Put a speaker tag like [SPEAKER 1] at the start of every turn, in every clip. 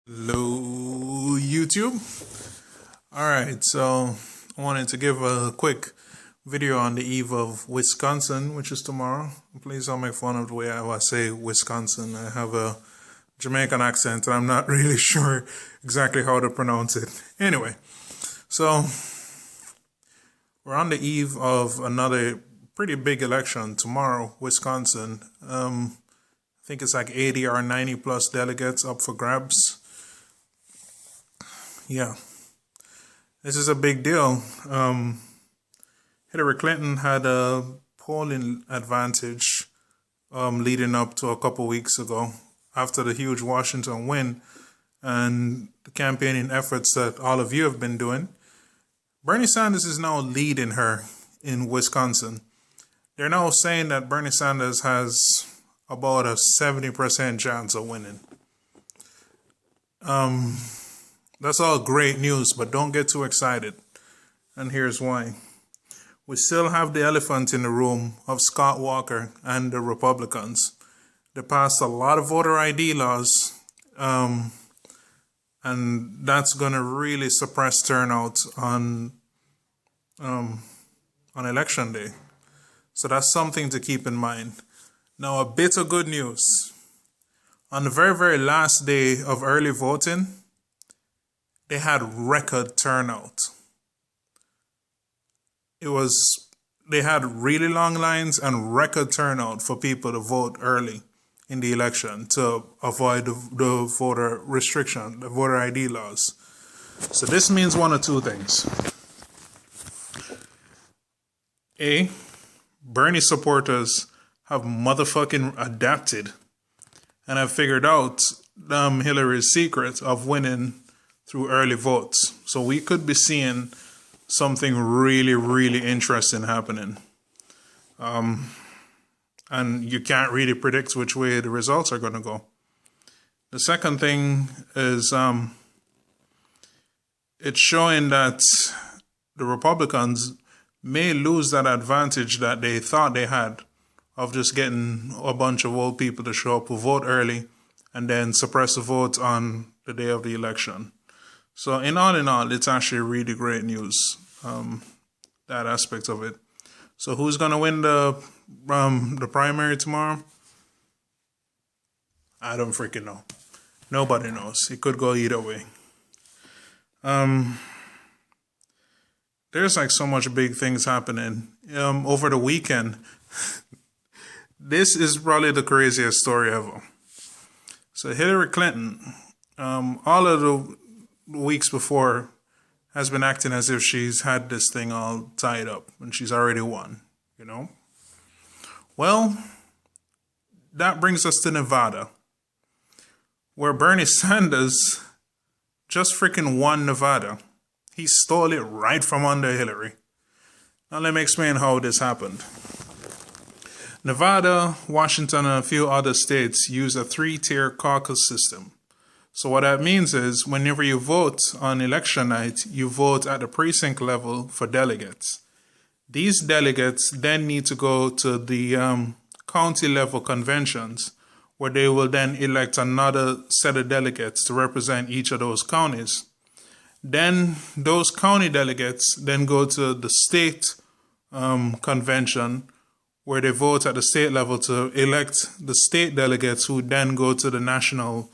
[SPEAKER 1] Hello, YouTube. All right, so I wanted to give a quick video on the eve of Wisconsin, which is tomorrow. Please don't make fun of the way I say Wisconsin. I have a Jamaican accent, and I'm not really sure exactly how to pronounce it. Anyway, so we're on the eve of another pretty big election tomorrow, Wisconsin. I think it's like 80 or 90 plus delegates up for grabs. Yeah, this is a big deal. Hillary Clinton had a polling advantage leading up to a couple weeks ago after the huge Washington win and the campaigning efforts that all of you have been doing. Bernie Sanders is now leading her in Wisconsin. They're now saying that Bernie Sanders has about a 70% chance of winning. That's all great news, but don't get too excited. And here's why. We still have the elephant in the room of Scott Walker and the Republicans. They passed a lot of voter ID laws, and that's going to really suppress turnout on election day. So that's something to keep in mind. Now, a bit of good news. On the very, very last day of early voting, they had record turnout. They had really long lines and record turnout for people to vote early in the election to avoid the voter restriction, the voter ID laws. So this means one of two things. A, Bernie supporters have motherfucking adapted and have figured out Hillary's secret of winning through early votes. So we could be seeing something really, really interesting happening. And you can't really predict which way the results are going to go. The second thing is it's showing that the Republicans may lose that advantage that they thought they had of just getting a bunch of old people to show up who vote early and then suppress the vote on the day of the election. So in all, it's actually really great news, that aspect of it. So who's going to win the primary tomorrow? I don't freaking know. Nobody knows. It could go either way. There's like so much big things happening. Over the weekend, this is probably the craziest story ever. So Hillary Clinton, all of the weeks before, has been acting as if she's had this thing all tied up and she's already won, you know? Well, that brings us to Nevada, where Bernie Sanders just freaking won Nevada. He stole it right from under Hillary. Now let me explain how this happened. Nevada, Washington, and a few other states use a 3-tier caucus system. So what that means is whenever you vote on election night, you vote at the precinct level for delegates. These delegates then need to go to the county level conventions, where they will then elect another set of delegates to represent each of those counties. Then those county delegates then go to the state convention, where they vote at the state level to elect the state delegates who then go to the national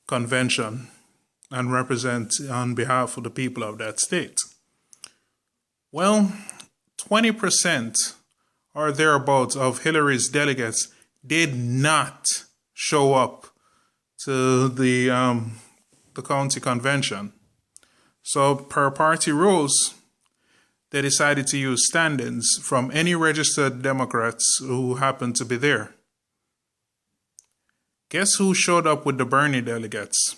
[SPEAKER 1] convention and represent on behalf of the people of that state. Well, 20% or thereabouts of Hillary's delegates did not show up to the county convention. So per party rules, they decided to use stand-ins from any registered Democrats who happened to be there. Guess who showed up with the Bernie delegates?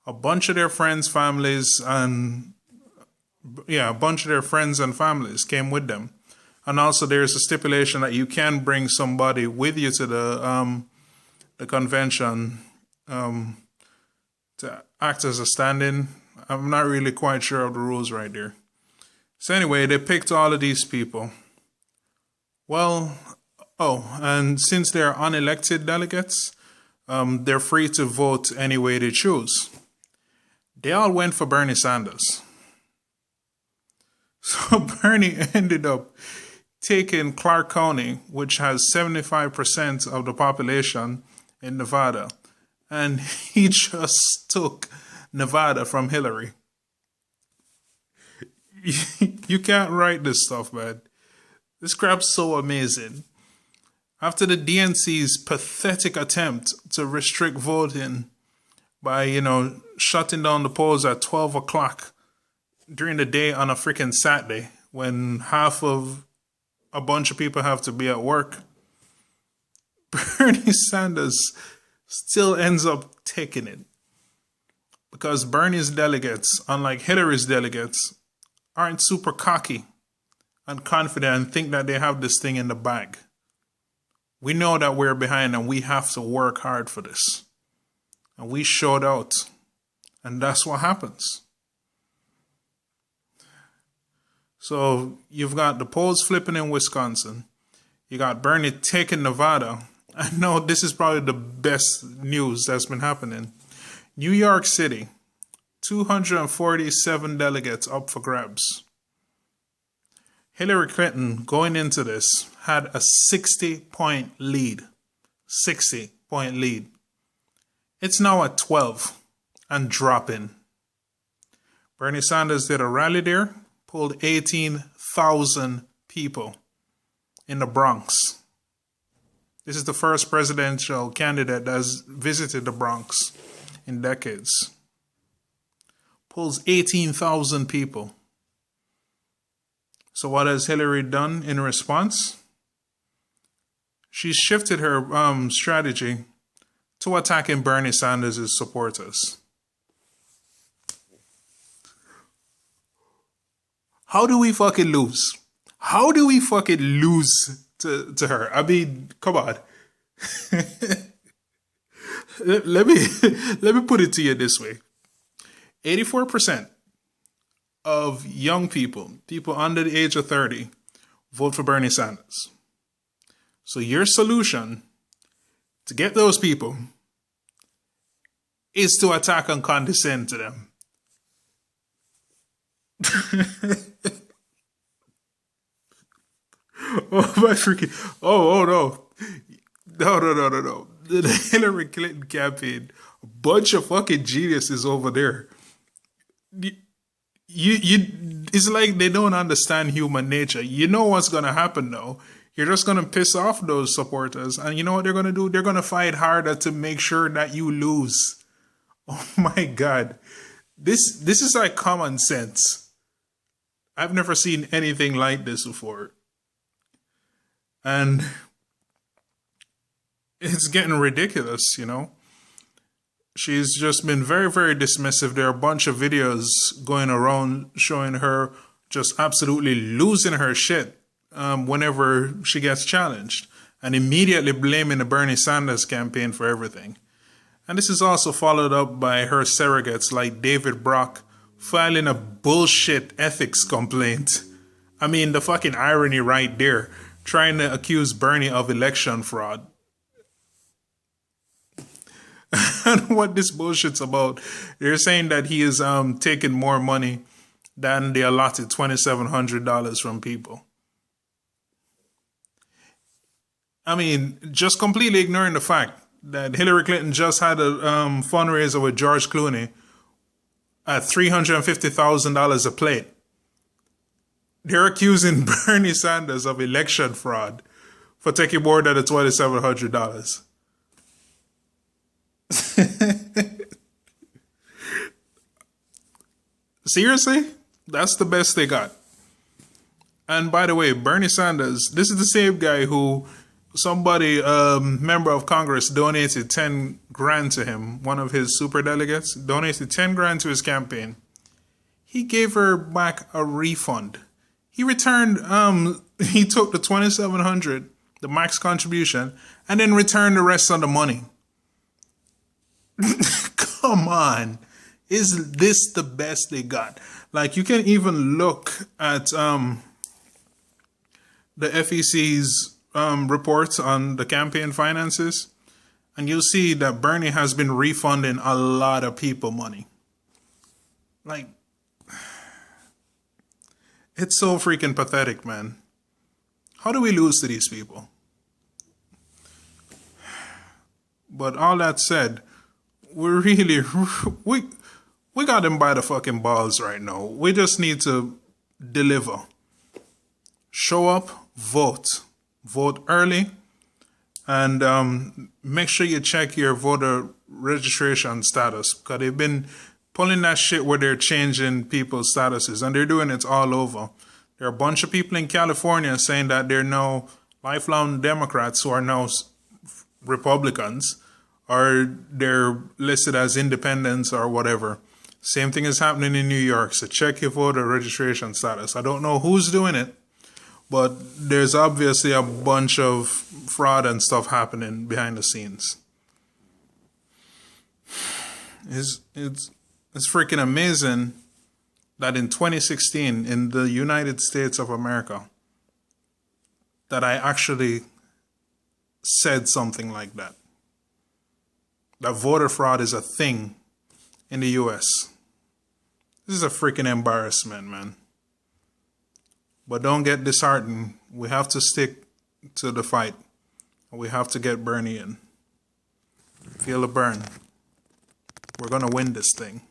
[SPEAKER 1] A bunch of their friends, families, and came with them. And also there's a stipulation that you can bring somebody with you to the convention to act as a stand-in. I'm not really quite sure of the rules right there. So anyway, they picked all of these people. Well, and since they're unelected delegates, they're free to vote any way they choose. They all went for Bernie Sanders. So Bernie ended up taking Clark County, which has 75% of the population in Nevada, and he just took Nevada from Hillary. You can't write this stuff, man. This crap's so amazing. After the DNC's pathetic attempt to restrict voting by, shutting down the polls at 12 o'clock during the day on a freaking Saturday when half of a bunch of people have to be at work, Bernie Sanders still ends up taking it. Because Bernie's delegates, unlike Hillary's delegates, aren't super cocky and confident and think that they have this thing in the bag. We know that we're behind and we have to work hard for this. And we showed out. And that's what happens. So you've got the polls flipping in Wisconsin. You got Bernie taking Nevada. I know this is probably the best news that's been happening. New York City, 247 delegates up for grabs. Hillary Clinton, going into this, had a 60-point lead. 60-point lead. It's now at 12 and dropping. Bernie Sanders did a rally there, pulled 18,000 people in the Bronx. This is the first presidential candidate that has visited the Bronx in decades. Pulls 18,000 people. So what has Hillary done in response? She's shifted her strategy to attacking Bernie Sanders' supporters. How do we fucking lose? How do we fucking lose to her? I mean, come on. let me put it to you this way. 84% of young people under the age of 30, vote for Bernie Sanders. So your solution to get those people is to attack and condescend to them. Oh my freaking! Oh no! No! The Hillary Clinton campaign, a bunch of fucking geniuses over there. It's like they don't understand human nature. You know what's gonna happen though. You're just gonna piss off those supporters, and you know what they're gonna do? They're gonna fight harder to make sure that you lose. Oh my God, this is like common sense. I've never seen anything like this before. And it's getting ridiculous, She's just been very, very dismissive. There are a bunch of videos going around showing her just absolutely losing her shit whenever she gets challenged and immediately blaming the Bernie Sanders campaign for everything. And this is also followed up by her surrogates like David Brock filing a bullshit ethics complaint. I mean, the fucking irony right there, trying to accuse Bernie of election fraud. And what this bullshit's about, they're saying that he is taking more money than the allotted $2,700 from people. I mean, just completely ignoring the fact that Hillary Clinton just had a fundraiser with George Clooney at $350,000 a plate. They're accusing Bernie Sanders of election fraud for taking more than the $2,700. Seriously? That's the best they got. And by the way, Bernie Sanders, this is the same guy who somebody, member of Congress, donated 10 grand to him. One of his super delegates donated 10 grand to his campaign. He gave her back a refund. He returned, he took the $2,700, the max contribution, and then returned the rest of the money. Come on. Is this the best they got? Like, you can even look at the FEC's reports on the campaign finances, and you'll see that Bernie has been refunding a lot of people money. Like, it's so freaking pathetic, man. How do we lose to these people? But all that said, we're really, we got them by the fucking balls right now. We just need to deliver. Show up, vote. Vote early. And make sure you check your voter registration status. Because they've been pulling that shit where they're changing people's statuses. And they're doing it all over. There are a bunch of people in California saying that they're now lifelong Democrats who are now Republicans. Or they're listed as independents or whatever. Same thing is happening in New York. So check your voter registration status. I don't know who's doing it, but there's obviously a bunch of fraud and stuff happening behind the scenes. It's freaking amazing that in 2016 in the United States of America that I actually said something like that. That voter fraud is a thing in the US. This is a freaking embarrassment, man. But don't get disheartened. We have to stick to the fight. We have to get Bernie in. Feel the burn. We're going to win this thing.